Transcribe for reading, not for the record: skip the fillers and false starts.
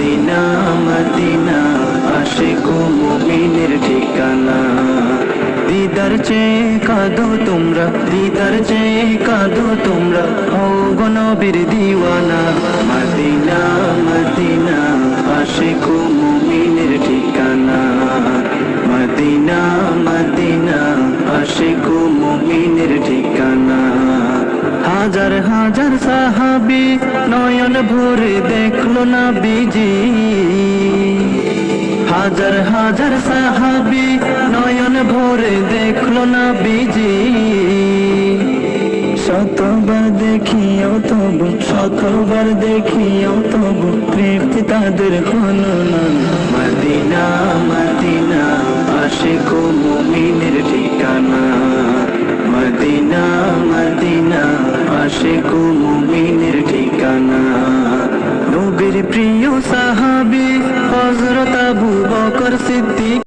Medina Medina Ashiq ও মুমিনের ঠিকানা। দিদার চেয়ে কাঁদো তোমরা, দিদার চেয়ে কাঁদো তোমরা, ও গো নবীর দিওয়ানা। মদিনা মদিনা আশিক ও মুমিনের ঠিকানা। মদিনা মদিনা আশিক ও মুমিনের ঠিকানা। হাজার হাজার সাহাবী নয়ন ভরে দেখলো নবীজি। হাজার হাজার সাহাবী নয়ন ভরে দেখলো নবীজি। শতবার দেখিও তবু, শতবার দেখিও তবু তৃপ্তি তাদের হলো না। মদিনা মদিনা আশিক ও মুমিনের ঠিকানা। মদিনা মদিনা আশিক ও মুমিনের ঠিকানা। নবীর প্রিয় সাহাবী হযরত আবু বকর সিদ্দিক।